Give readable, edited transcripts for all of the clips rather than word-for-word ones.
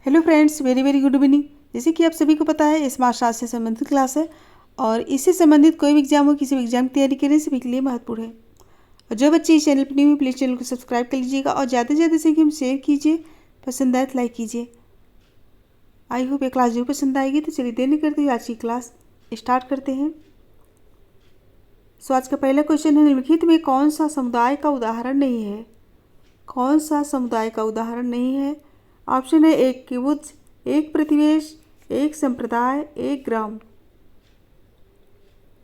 Hello friends, very very good evening. जैसे कि आप सभी को पता है, स्मार्ट शास्त्र से संबंधित क्लास है और इससे संबंधित कोई भी एग्जाम हो, किसी भी एग्जाम की तैयारी करें, सभी के लिए महत्वपूर्ण है। और जो बच्चे इस चैनल पर न्यू है, प्लीज़ चैनल को सब्सक्राइब कर लीजिएगा और ज़्यादा से ज़्यादा से हम शेयर कीजिए, पसंद आए तो लाइक कीजिए। आई होप ये क्लास जो पसंद आएगी। तो चलिए देर नहीं करते हुए आज की क्लास स्टार्ट करते हैं। सो आज का पहला क्वेश्चन है, निम्नलिखित में कौन सा समुदाय का उदाहरण नहीं है? कौन सा समुदाय का उदाहरण नहीं है? ऑप्शन है, एक किबुत्ज, एक प्रतिवेश, एक संप्रदाय, एक ग्राम।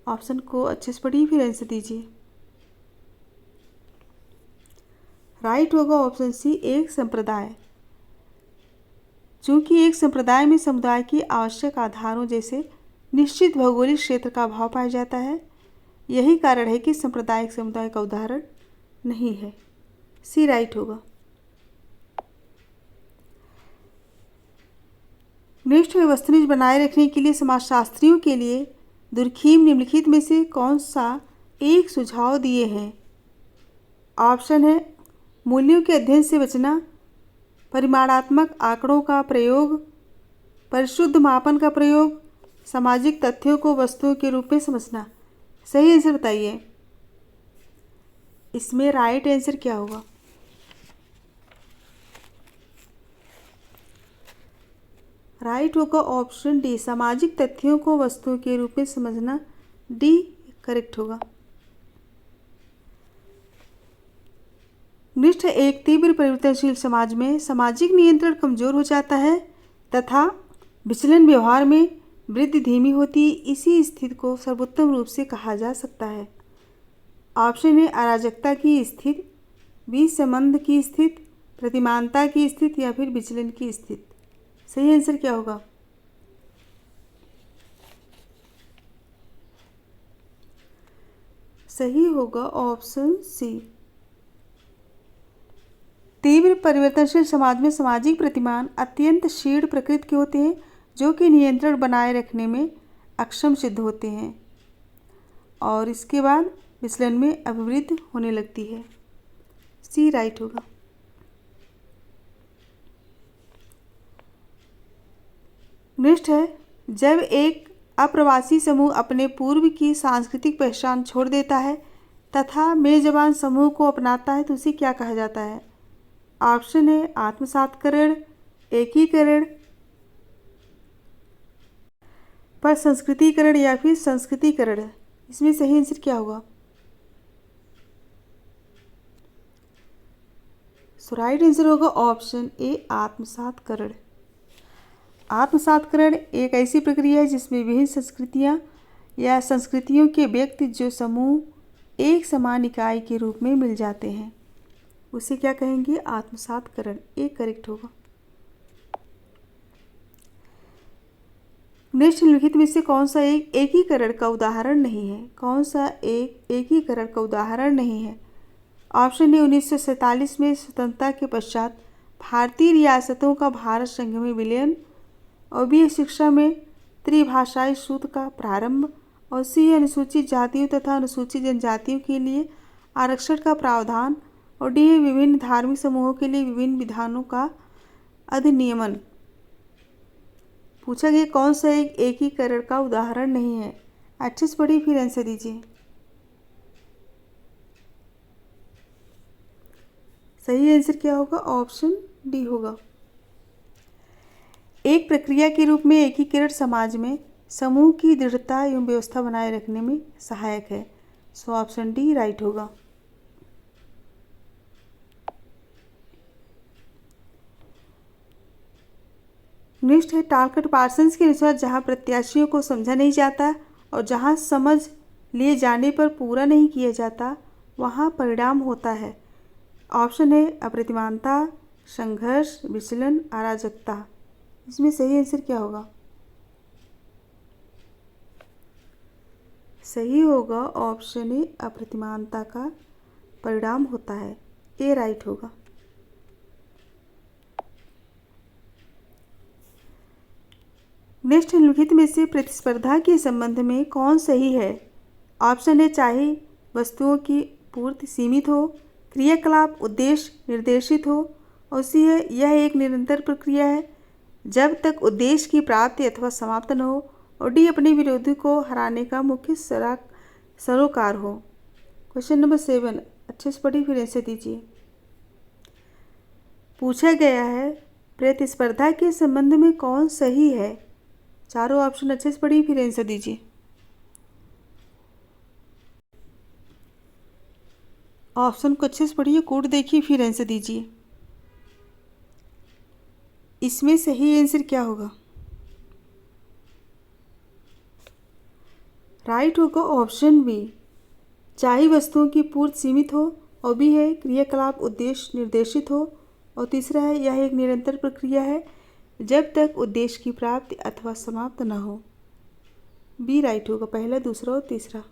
ऑप्शन को अच्छे से पढ़िए, फिर आंसर दीजिए। राइट होगा ऑप्शन सी, एक संप्रदाय। चूंकि एक संप्रदाय में समुदाय की आवश्यक आधारों जैसे निश्चित भौगोलिक क्षेत्र का अभाव पाया जाता है, यही कारण है कि सांप्रदायिक समुदाय का उदाहरण नहीं है। सी राइट होगा। नेक्स्ट में वस्तुनिष्ठ बनाए रखने के लिए समाजशास्त्रियों के लिए दुर्खीम निम्नलिखित में से कौन सा एक सुझाव दिए हैं? ऑप्शन है, मूल्यों के अध्ययन से बचना, परिमाणात्मक आंकड़ों का प्रयोग, परिशुद्ध मापन का प्रयोग, सामाजिक तथ्यों को वस्तुओं के रूप में समझना। सही आंसर बताइए। इसमें राइट आंसर क्या होगा? राइट होगा ऑप्शन डी, सामाजिक तथ्यों को वस्तुओं के रूप में समझना। डी करेक्ट होगा। निष्ठ एक तीव्र परिवर्तनशील समाज में सामाजिक नियंत्रण कमजोर हो जाता है तथा विचलन व्यवहार में वृद्धि धीमी होती। इसी स्थिति को सर्वोत्तम रूप से कहा जा सकता है। ऑप्शन है, अराजकता की स्थिति, विसंबंध की स्थिति, प्रतिमानता की स्थिति या फिर विचलन की स्थिति। सही आंसर क्या होगा? सही होगा ऑप्शन सी। तीव्र परिवर्तनशील समाज में सामाजिक प्रतिमान अत्यंत क्षीण प्रकृति के होते हैं, जो कि नियंत्रण बनाए रखने में अक्षम सिद्ध होते हैं और इसके बाद विचलन में अभिवृद्धि होने लगती है। सी राइट होगा। नेक्स्ट है, जब एक अप्रवासी समूह अपने पूर्व की सांस्कृतिक पहचान छोड़ देता है तथा मेजबान समूह को अपनाता है तो उसे क्या कहा जाता है? ऑप्शन है, आत्मसातकरण, एकीकरण, पर संस्कृतिकरण या फिर संस्कृतिकरण। इसमें सही आंसर क्या होगा? सो राइट आंसर होगा ऑप्शन ए, आत्मसातकरण। आत्मसातकरण एक ऐसी प्रक्रिया है जिसमें विभिन्न संस्कृतियां या संस्कृतियों के व्यक्ति जो समूह एक समान इकाई के रूप में मिल जाते हैं, उसे क्या कहेंगे? आत्मसातकरण। एक करेक्ट होगा। नेक्स्ट निम्नलिखित में से कौन सा एक एकीकरण का उदाहरण नहीं है? कौन सा एक एकीकरण का उदाहरण नहीं है? ऑप्शन है, 1947 में स्वतंत्रता के पश्चात भारतीय रियासतों का भारत संघ में विलयन और बी, शिक्षा में त्रिभाषाई सूत्र का प्रारंभ और सी, अनुसूचित जातियों तथा अनुसूचित जनजातियों के लिए आरक्षण का प्रावधान और डी, विभिन्न धार्मिक समूहों के लिए विभिन्न विधानों का अधिनियमन। पूछा गया कौन सा एक एकीकरण का उदाहरण नहीं है? अच्छे से पढ़िए, फिर आंसर दीजिए। सही आंसर क्या होगा? ऑप्शन डी होगा। एक प्रक्रिया के रूप में एकीकरण समाज में समूह की दृढ़ता एवं व्यवस्था बनाए रखने में सहायक है। सो ऑप्शन डी राइट होगा। नेक्स्ट है, टालकट पार्सन्स के अनुसार जहां प्रत्याशियों को समझा नहीं जाता और जहां समझ लिए जाने पर पूरा नहीं किया जाता, वहां परिणाम होता है। ऑप्शन है, अप्रतिमानता, संघर्ष, विचलन, अराजकता। इसमें सही आंसर क्या होगा? सही होगा ऑप्शन ए, अप्रतिमानता का परिणाम होता है। ए राइट होगा। नेक्स्ट निम्नलिखित में से प्रतिस्पर्धा के संबंध में कौन सही है? ऑप्शन है, चाहे वस्तुओं की पूर्ति सीमित हो, क्रियाकलाप उद्देश्य निर्देशित हो और सी है, यह एक निरंतर प्रक्रिया है जब तक उद्देश्य की प्राप्ति अथवा समाप्त न हो, और डी अपने विरोधी को हराने का मुख्य सरोकार हो। क्वेश्चन नंबर 7 अच्छे से पढ़िए फिर आंसर दीजिए। पूछा गया है प्रतिस्पर्धा के संबंध में कौन सही है। चारों ऑप्शन अच्छे से पढ़िए फिर आंसर दीजिए। ऑप्शन को अच्छे से पढ़िए, कोड देखिए फिर आंसर दीजिए। इसमें सही आंसर क्या होगा? राइट होगा ऑप्शन बी, चाहे वस्तुओं की पूर्ति सीमित हो, और बी है क्रियाकलाप उद्देश्य निर्देशित हो, और तीसरा है यह एक निरंतर प्रक्रिया है जब तक उद्देश्य की प्राप्ति अथवा समाप्त न हो। बी राइट होगा, पहला, दूसरा और तीसरा।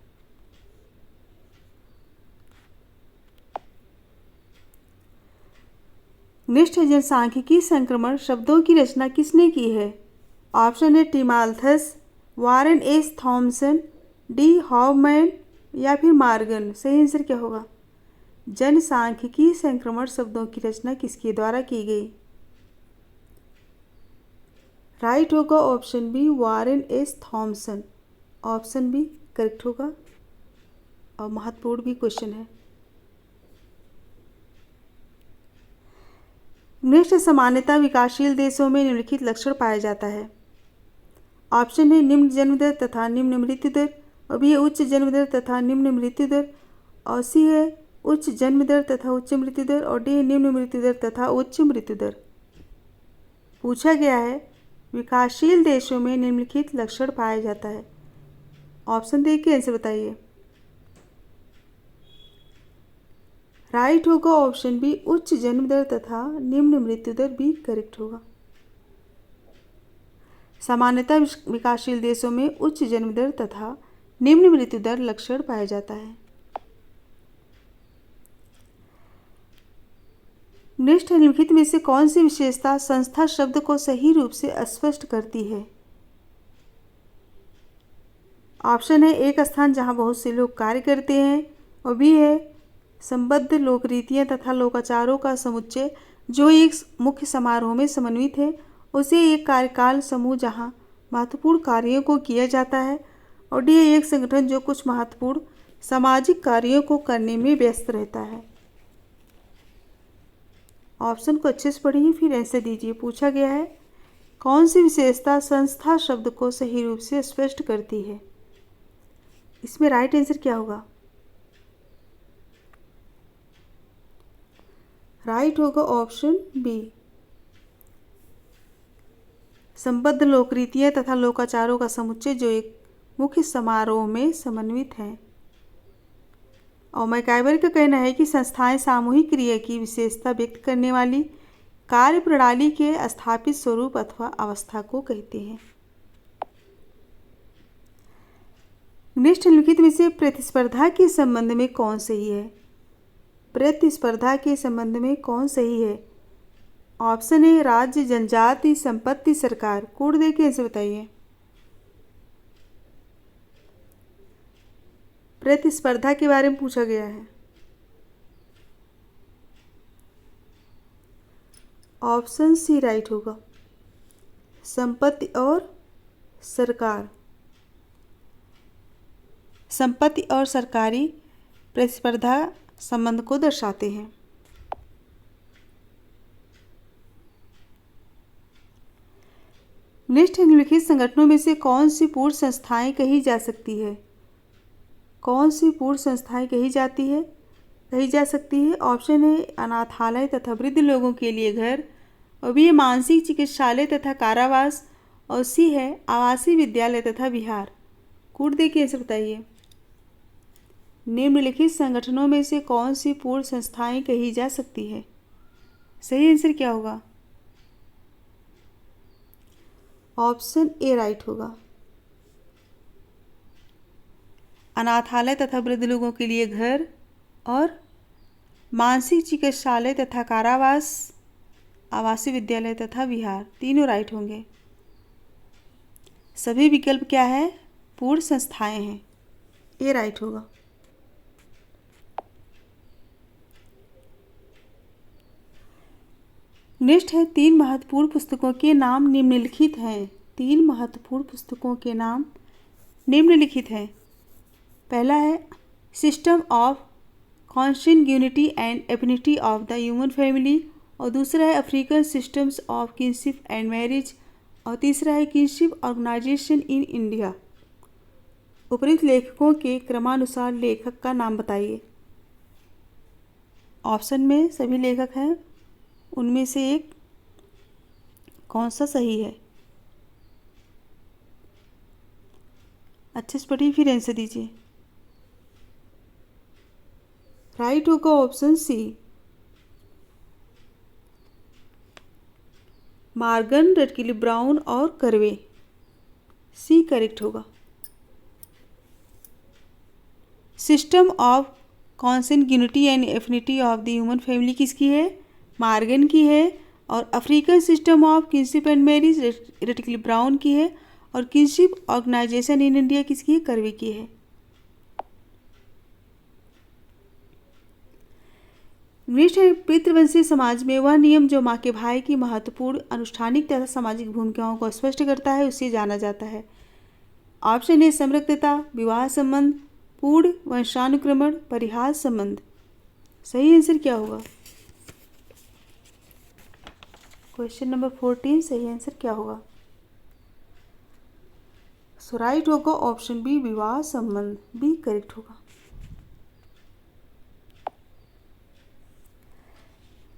नेक्स्ट है जनसांख्यिकी संक्रमण शब्दों की रचना किसने की है? ऑप्शन है टिमाल्थस, वारेन एस थॉमसन, डी हॉवमैन या फिर मार्गन। सही आंसर क्या होगा? जनसांख्यिकी संक्रमण शब्दों की रचना किसके द्वारा की गई? राइट होगा option B, Warren S Thomson. Option B correct होगा और महत्वपूर्ण भी क्वेश्चन है। नेक्स्ट सामान्यतः विकासशील देशों में निम्नलिखित लक्षण पाया जाता है। ऑप्शन है निम्न जन्म दर तथा निम्न मृत्यु दर, और बी है उच्च जन्म दर तथा निम्न मृत्यु दर, और सी है उच्च जन्म दर तथा उच्च मृत्यु दर, और डी है निम्न मृत्यु दर तथा उच्च मृत्यु दर। पूछा गया है विकासशील देशों में निम्नलिखित लक्षण पाया जाता है। ऑप्शन देख के आंसर बताइए। राइट होगा ऑप्शन बी, उच्च जन्म दर तथा निम्न मृत्यु दर भी करेक्ट होगा। सामान्यतः विकासशील देशों में उच्च जन्म दर तथा निम्न मृत्यु दर लक्षण पाया जाता है। नेक्स्ट निम्नलिखित में से कौन सी विशेषता संस्था शब्द को सही रूप से स्पष्ट करती है? ऑप्शन है एक स्थान जहां बहुत से लोग कार्य करते हैं, और बी है संबद्ध लोकरीतियां तथा लोकाचारों का समुच्चय जो एक मुख्य समारोह में समन्वित है, उसे एक कार्यकाल समूह जहां महत्वपूर्ण कार्यों को किया जाता है, और डी है एक संगठन जो कुछ महत्वपूर्ण सामाजिक कार्यों को करने में व्यस्त रहता है। ऑप्शन को अच्छे से पढ़िए फिर आंसर दीजिए। पूछा गया है कौन सी विशेषता संस्था शब्द को सही रूप से स्पष्ट करती है? इसमें राइट आंसर क्या होगा? राइट होगा ऑप्शन बी, संबद्ध लोकरीतियां तथा लोकाचारों का समुच्चय जो एक मुख्य समारोह में समन्वित है। और मैकाइवर का कहना है कि संस्थाएं सामूहिक क्रिया की विशेषता व्यक्त करने वाली कार्य प्रणाली के स्थापित स्वरूप अथवा अवस्था को कहते हैं। नेक्स्ट निम्नलिखित में से प्रतिस्पर्धा के संबंध में कौन सही है? प्रतिस्पर्धा के संबंध में कौन सही है? ऑप्शन ए राज्य, जनजाति, संपत्ति, सरकार। कोड दे के आंसर बताइए। प्रतिस्पर्धा के बारे में पूछा गया है। ऑप्शन सी राइट होगा, संपत्ति और सरकार। संपत्ति और सरकारी प्रतिस्पर्धा संबंध को दर्शाते हैं। नेक्स्ट निम्नलिखित संगठनों में से कौन सी पूर्ण संस्थाएं कही जा सकती है? कौन सी पूर्ण संस्थाएं कही जा सकती है? ऑप्शन है अनाथालय तथा वृद्ध लोगों के लिए घर, और बी है मानसिक चिकित्सालय तथा कारावास, और सी है आवासीय विद्यालय तथा विहार। कोड दे के आंसर बताइए। निम्नलिखित संगठनों में से कौन सी पूर्ण संस्थाएं कही जा सकती है? सही आंसर क्या होगा? ऑप्शन ए राइट होगा, अनाथालय तथा वृद्ध लोगों के लिए घर, और मानसिक चिकित्सालय तथा कारावास, आवासीय विद्यालय तथा विहार, तीनों राइट होंगे। सभी विकल्प क्या है? पूर्ण संस्थाएं हैं। ए राइट होगा। नेक्स्ट है 3 महत्वपूर्ण पुस्तकों के नाम निम्नलिखित हैं। 3 महत्वपूर्ण पुस्तकों के नाम निम्नलिखित हैं। पहला है system of consanguinity and affinity of the human family, और दूसरा है African systems of kinship and marriage, और तीसरा है किनशिप ऑर्गेनाइजेशन इन इंडिया। उपरोक्त लेखकों के क्रमानुसार लेखक का नाम बताइए। ऑप्शन में सभी लेखक हैं, उनमें से एक कौन सा सही है? अच्छे से पढ़िए फिर आंसर दीजिए। राइट होगा option C, Morgan, Radcliffe Brown और कर्वे। सी करेक्ट होगा। System of consanguinity and affinity of the human family किसकी है? मॉर्गन की है। और African system of kinship and marriage Radcliffe Brown की है। और किनशिप ऑर्गेनाइजेशन इन इंडिया किसकी है? कर्वे की है। नेक्स्ट है पितृवंशी समाज में वह नियम जो माँ के भाई की महत्वपूर्ण अनुष्ठानिक तथा सामाजिक भूमिकाओं को स्पष्ट करता है उसे जाना जाता है। ऑप्शन ए संपृक्तता, विवाह संबंध, पूर्ण वंशानुक्रमण, परिहार संबंध। सही आंसर क्या होगा? क्वेश्चन नंबर 14 सही आंसर क्या होगा? सो राइट होगा ऑप्शन बी, विवाह संबंध। बी करेक्ट होगा।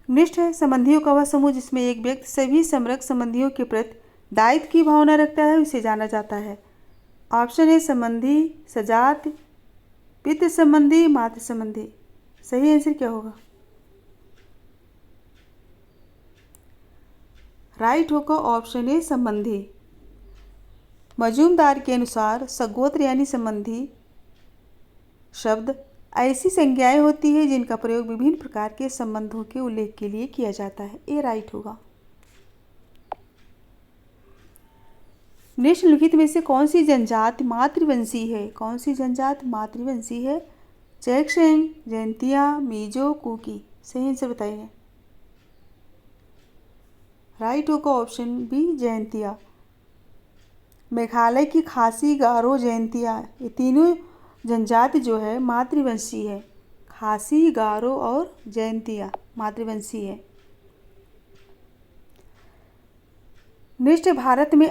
नेक्स्ट है संबंधियों का वह समूह जिसमें एक व्यक्ति सभी समरक संबंधियों के प्रति दायित्व की भावना रखता है उसे जाना जाता है। ऑप्शन है संबंधी, सजात, पितृ संबंधी, मातृ संबंधी। सही आंसर क्या होगा? राइट होगा ऑप्शन ए संबंधी। मजूमदार के अनुसार सगोत्र यानी संबंधी शब्द ऐसी संज्ञाएं होती है जिनका प्रयोग विभिन्न प्रकार के संबंधों के उल्लेख के लिए किया जाता है। ए राइट होगा। निम्नलिखित में से कौन सी जनजाति मातृवंशी है? कौन सी जनजाति मातृवंशी है? चैक्सेंग, जयंतिया, मीजो, कुकी। सही आंसर बताइए। राइट होगा ऑप्शन बी, जयंतिया। मेघालय की खासी, गारो, जयंतिया ये तीनों जनजाति जो है मातृवंशी है। खासी, गारो और जयंतिया मातृवंशी है। नेक्स्ट भारत में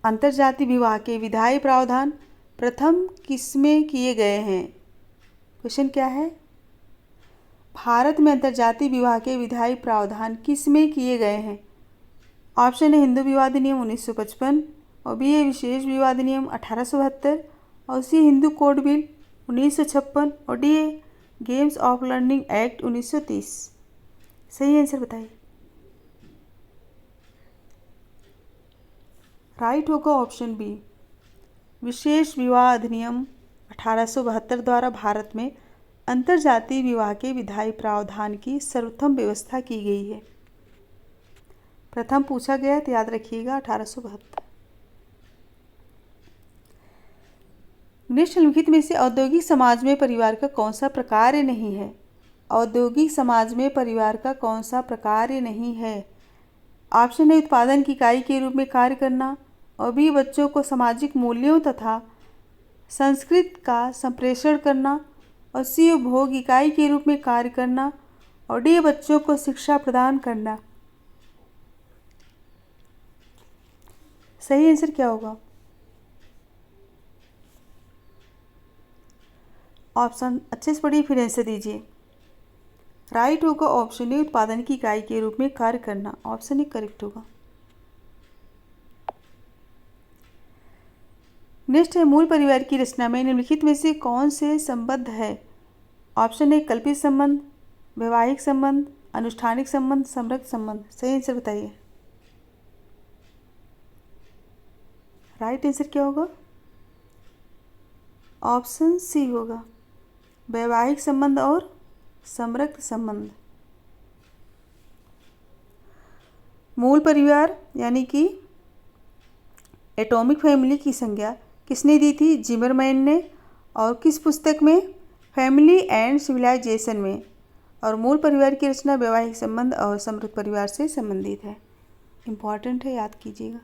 अंतर्जातीय विवाह के विधायी प्रावधान प्रथम किसमें किए गए हैं? क्वेश्चन क्या है? भारत में अंतर्जातीय विवाह के विधायी प्रावधान किसमें किए गए हैं? ऑप्शन है हिंदू विवाह अधिनियम 1955, और बी है विशेष विवाह अधिनियम 1872, और सी हिंदू कोड बिल 1956, और डी है गेम्स ऑफ लर्निंग एक्ट 1930। सही आंसर बताइए। राइट होगा ऑप्शन बी, विशेष विवाह अधिनियम 1872 द्वारा भारत में अंतर्जातीय विवाह के विधायी प्रावधान की सर्वप्रथम व्यवस्था की गई है। प्रथम पूछा गया तो याद रखिएगा 1872। निम्नलिखित में से औद्योगिक समाज में परिवार का कौन सा प्रकार नहीं है? औद्योगिक समाज में परिवार का कौन सा प्रकार नहीं है? ऑप्शन है उत्पादन की इकाई के रूप में कार्य करना, और बी बच्चों को सामाजिक मूल्यों तथा संस्कृति का संप्रेषण करना, और सी उपभोग इकाई के रूप में कार्य करना, और डी बच्चों को शिक्षा प्रदान करना। सही आंसर क्या होगा? ऑप्शन अच्छे से पढ़िए फिर आंसर दीजिए। राइट होगा ऑप्शन ए, उत्पादन की इकाई के रूप में कार्य करना। ऑप्शन ए करेक्ट होगा। नेक्स्ट है मूल परिवार की रचना में निम्नलिखित में से कौन से संबंध है? ऑप्शन ए कल्पित संबंध, वैवाहिक संबंध, अनुष्ठानिक संबंध, समरस संबंध। सही आंसर बताइए। राइट आंसर क्या होगा? ऑप्शन सी होगा, वैवाहिक संबंध और समरस संबंध। मूल परिवार यानी कि एटॉमिक फैमिली की संज्ञा किसने दी थी? जिमरमैन ने। और किस पुस्तक में? फैमिली एंड सिविलाइजेशन में। और मूल परिवार की रचना वैवाहिक संबंध और समृद्ध परिवार से संबंधित है। इम्पॉर्टेंट है, याद कीजिएगा।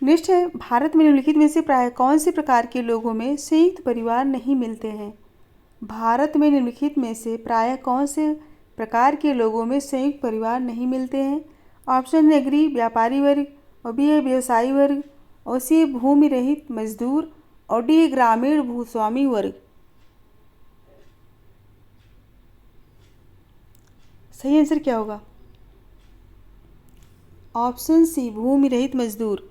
नेक्स्ट है, भारत में निम्नलिखित में से प्राय कौन से प्रकार के लोगों में संयुक्त परिवार नहीं मिलते हैं? भारत में निम्नलिखित में से प्राय कौन से प्रकार के लोगों में संयुक्त परिवार नहीं मिलते हैं? ऑप्शन नगरीय व्यापारी वर्ग, और बी है व्यवसायी वर्ग, और सी है भूमि रहित मजदूर, और डी है ग्रामीण भूस्वामी वर्ग। सही आंसर क्या होगा? ऑप्शन सी, भूमि रहित मजदूर।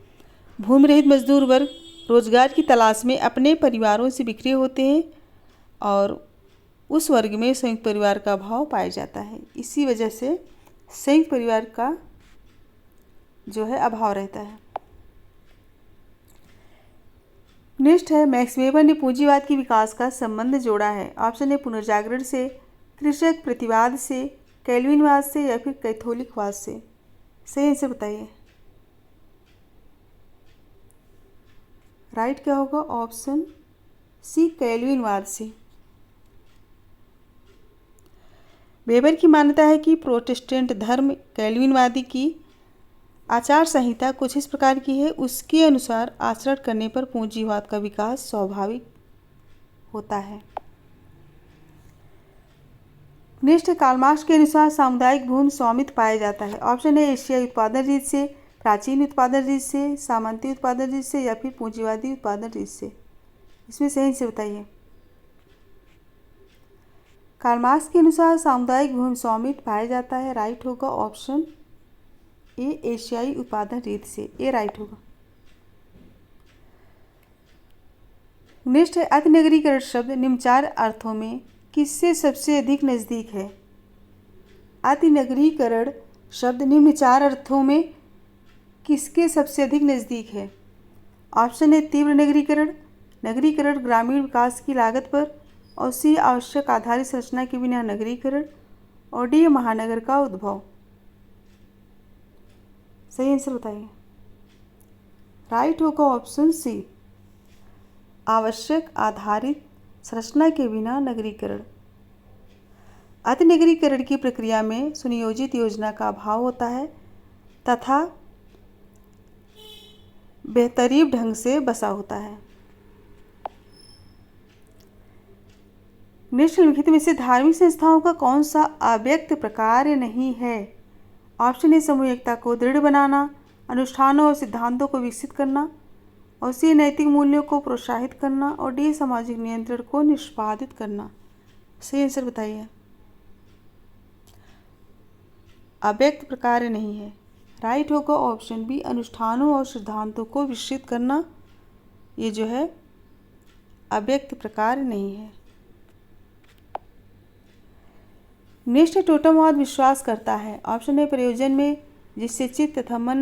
भूमि रहित मजदूर वर्ग रोजगार की तलाश में अपने परिवारों से बिखरे होते हैं और उस वर्ग में संयुक्त परिवार का अभाव पाया जाता है। इसी वजह से संयुक्त परिवार का जो है अभाव रहता है। नेक्स्ट है, मैक्स वेबर ने पूंजीवाद के विकास का संबंध जोड़ा है। ऑप्शन ए पुनर्जागरण से, कृषक प्रतिवाद से, कैल्विनवाद से, या फिर कैथोलिकवाद से। सही आंसर बताइए। राइट क्या होगा? ऑप्शन सी, कैल्विनवाद से। वेबर की मान्यता है कि प्रोटेस्टेंट धर्म कैल्विनवादी की आचार संहिता कुछ इस प्रकार की है, उसके अनुसार आचरण करने पर पूंजीवाद का विकास स्वाभाविक होता है। नेक्स्ट है, कार्ल मार्क्स के अनुसार सामुदायिक भूमि स्वामित्व पाया जाता है। ऑप्शन है एशियाई उत्पादन रीत से, प्राचीन उत्पादन रीत से, सामंती उत्पादन रीत से, या फिर पूंजीवादी उत्पादन रीत से। इसमें सही से बताइए। कार्ल मार्क्स के अनुसार सामुदायिक भूमि स्वामित्व पाया जाता है। राइट होगा ऑप्शन ए, एशियाई उत्पादन रीत से। ए राइट होगा। नेक्स्ट है, अति नगरीकरण शब्द निम्न चार अर्थों में किससे सबसे अधिक नज़दीक है? अति नगरीकरण शब्द निम्न चार अर्थों में किसके सबसे अधिक नज़दीक है? ऑप्शन है तीव्र नगरीकरण, नगरीकरण ग्रामीण विकास की लागत पर, और सी आवश्यक आधारित संरचना के बिना नगरीकरण, और डी महानगर का उद्भव। सही आंसर बताइए। राइट होगा ऑप्शन सी, आवश्यक आधारित संरचना के बिना नगरीकरण। अति नगरीकरण की प्रक्रिया में सुनियोजित योजना का अभाव होता है तथा बेहतरीन ढंग से बसा होता है। निम्नलिखित में से धार्मिक संस्थाओं का कौन सा अव्यक्त प्रकार नहीं है? ऑप्शन ए समूह एकता को दृढ़ बनाना, अनुष्ठानों और सिद्धांतों को विकसित करना, और सी नैतिक मूल्यों को प्रोत्साहित करना, और डी सामाजिक नियंत्रण को निष्पादित करना। सही आंसर बताइए। अव्यक्त प्रकार नहीं है। राइट होगा ऑप्शन बी, अनुष्ठानों और सिद्धांतों को विकसित करना। ये जो है अव्यक्त प्रकार नहीं है। नेक्स्ट टोटमवाद विश्वास करता है। ऑप्शन ए प्रयोजन में जिससे चित्त तथा मन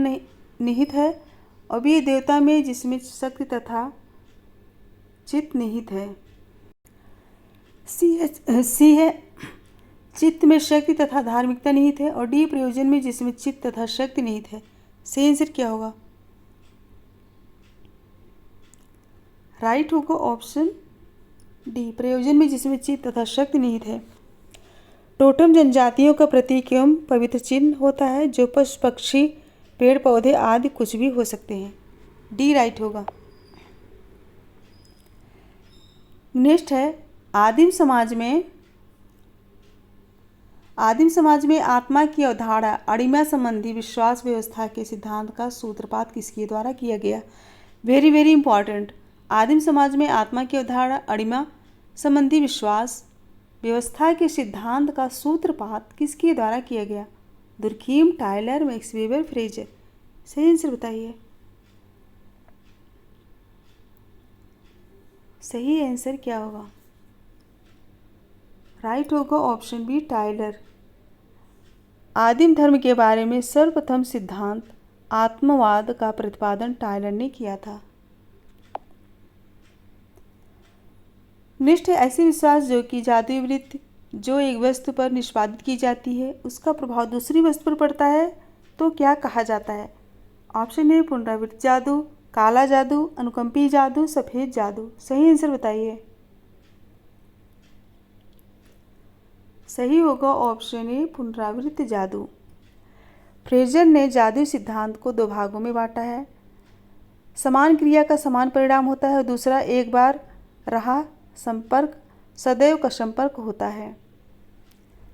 निहित है, और बी देवता में जिसमें शक्ति तथा चित्त निहित है। सी है चित्त में शक्ति तथा धार्मिकता निहित है, और डी प्रयोजन में जिसमें चित्त तथा शक्ति निहित है। सही आंसर क्या होगा? राइट होगा ऑप्शन डी, प्रयोजन में जिसमें चित्त तथा शक्ति निहित है। टोटम जनजातियों का प्रतीक एवं पवित्र चिन्ह होता है, जो पशु पक्षी पेड़ पौधे आदि कुछ भी हो सकते हैं। डी राइट होगा। नेक्स्ट है, आदिम समाज में आत्मा की अवधारणा अणिमा संबंधी विश्वास व्यवस्था के सिद्धांत का सूत्रपात किसके द्वारा किया गया? Very very important. आदिम समाज में आत्मा की अवधारणा अणिमा संबंधी विश्वास व्यवस्था के सिद्धांत का सूत्रपात किसके द्वारा किया गया? Durkheim, Tyler, max weber, Fraser. सही आंसर बताइए। सही आंसर क्या होगा? राइट होगा ऑप्शन बी, टायलर। आदिम धर्म के बारे में सर्वप्रथम सिद्धांत आत्मवाद का प्रतिपादन टायलर ने किया था। नेक्स्ट है, ऐसे विश्वास जो कि जादुई वृत्ति जो एक वस्तु पर निष्पादित की जाती है उसका प्रभाव दूसरी वस्तु पर पड़ता है तो क्या कहा जाता है? ऑप्शन ए पुनरावृत्त जादू, काला जादू, अनुकंपी जादू, सफ़ेद जादू। सही आंसर बताइए। सही होगा ऑप्शन ए पुनरावृत्त जादू। फ्रेजर ने जादुई सिद्धांत को दो भागों में बांटा है। समान क्रिया का समान परिणाम होता है और दूसरा एक बार रहा संपर्क सदैव का संपर्क होता है।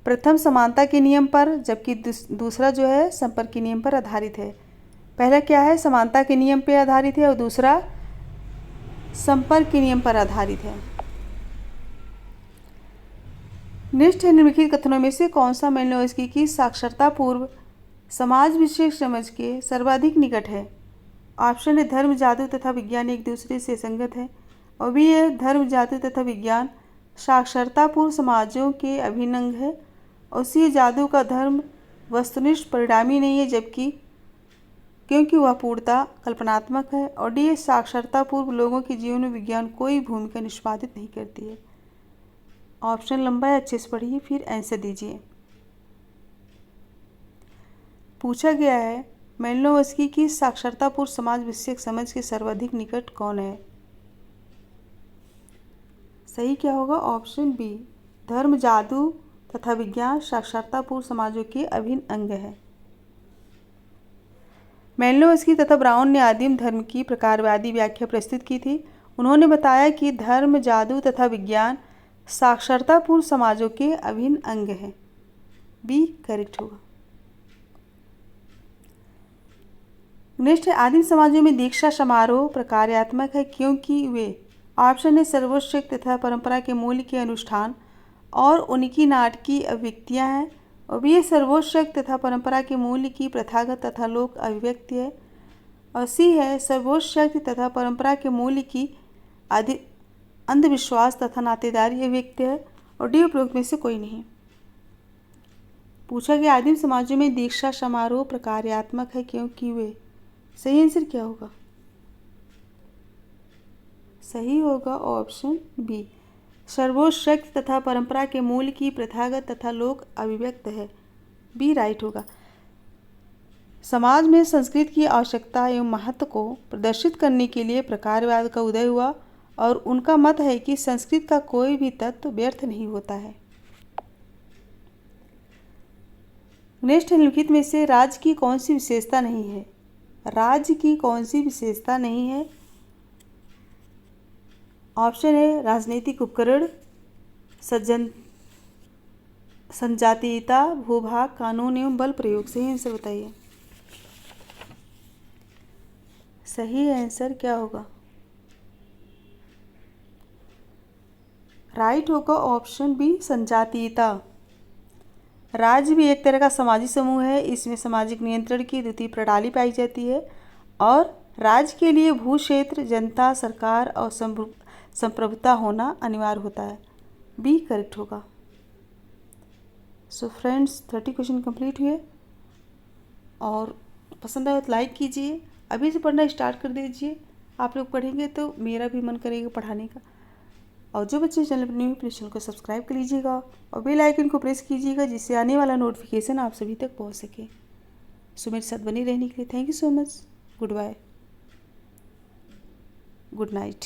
प्रथम समानता के नियम पर जबकि दूसरा जो है संपर्क के नियम पर आधारित है। पहला क्या है, समानता के नियम पर आधारित है और दूसरा संपर्क के नियम पर आधारित है। निम्नलिखित कथनों में से कौन सा मेलिनोव्स्की की साक्षरता पूर्व समाज विशेष समझ के सर्वाधिक निकट है? ऑप्शन है धर्म जादू तथा विज्ञान एक दूसरे से संगत है और बी है धर्म जादू तथा विज्ञान साक्षरता पूर्व समाजों के अभिन्न अंग है और सी जादू का धर्म वस्तुनिष्ठ परिणामी नहीं है जबकि क्योंकि वह पूर्णतः कल्पनात्मक है और डी साक्षरता पूर्व लोगों के जीवन में विज्ञान कोई भूमिका निष्पादित नहीं करती है। ऑप्शन लंबा है, अच्छे से पढ़िए फिर आंसर दीजिए। पूछा गया है मेलिनोव्स्की की साक्षरता पूर्व समाज विषयक समझ के सर्वाधिक निकट कौन है? सही क्या होगा? ऑप्शन बी धर्म जादू तथा विज्ञान साक्षरता पूर्व समाजों के अभिन्न अंग है। मेलिनोव्स्की तथा ब्राउन ने आदिम धर्म की प्रकारवादी व्याख्या प्रस्तुत की थी। उन्होंने बताया कि धर्म जादू तथा विज्ञान साक्षरता पूर्व समाजों के अभिन्न अंग हैं। बी करेक्ट होगा। नेक्स्ट है आदिम समाजों में दीक्षा समारोह प्रकार्यात्मक है क्योंकि वे ऑप्शन है सर्वोच्च शक्ति तथा परंपरा के मूल्य के अनुष्ठान और उनकी नाटकीय अभिव्यक्तियाँ हैं और बी सर्वोच्च शक्ति तथा परंपरा के मूल्य की प्रथागत तथा लोक अभिव्यक्ति है और सी है सर्वोच्च शक्ति तथा परंपरा के मूल्य की अंधविश्वास तथा नातेदारी अभिव्यक्ति है और डी उपरोक्त में से कोई नहीं। पूछा गया आदिम समाजों में दीक्षा समारोह प्रकार्यात्मक है क्योंकि वे सही आंसर क्या होगा? सही होगा ऑप्शन बी सर्वोच्च शक्ति तथा परंपरा के मूल की प्रथागत तथा लोक अभिव्यक्त है। बी राइट होगा। समाज में संस्कृत की आवश्यकता एवं महत्व को प्रदर्शित करने के लिए प्रकारवाद का उदय हुआ और उनका मत है कि संस्कृत का कोई भी तत्व व्यर्थ नहीं होता है। नेक्स्ट निम्नलिखित में से राज्य की कौन सी विशेषता नहीं है? राज्य की कौन सी विशेषता नहीं है? ऑप्शन है राजनीतिक उपकरण संजातीयता भूभाग कानून एवं बल प्रयोग। सही आंसर बताइए। सही आंसर क्या होगा? राइट होगा ऑप्शन बी संजातीयता। राज्य भी एक तरह का सामाजिक समूह है। इसमें सामाजिक नियंत्रण की द्वितीय प्रणाली पाई जाती है और राज्य के लिए भू क्षेत्र जनता सरकार और संप्रभुता होना अनिवार्य होता है। बी करेक्ट होगा। सो फ्रेंड्स 30 क्वेश्चन कंप्लीट हुए और पसंद आए तो लाइक कीजिए। अभी से पढ़ना स्टार्ट कर दीजिए। आप लोग पढ़ेंगे तो मेरा भी मन करेगा पढ़ाने का। और जो बच्चे चैनल पर न्यू है प्लीज़ चैनल को सब्सक्राइब कर लीजिएगा और बेल आइकन को प्रेस कीजिएगा जिससे आने वाला नोटिफिकेशन आप सभी तक पहुंच सके। सो मेरे साथ बने रहने के लिए thank you so much. Good bye, good night.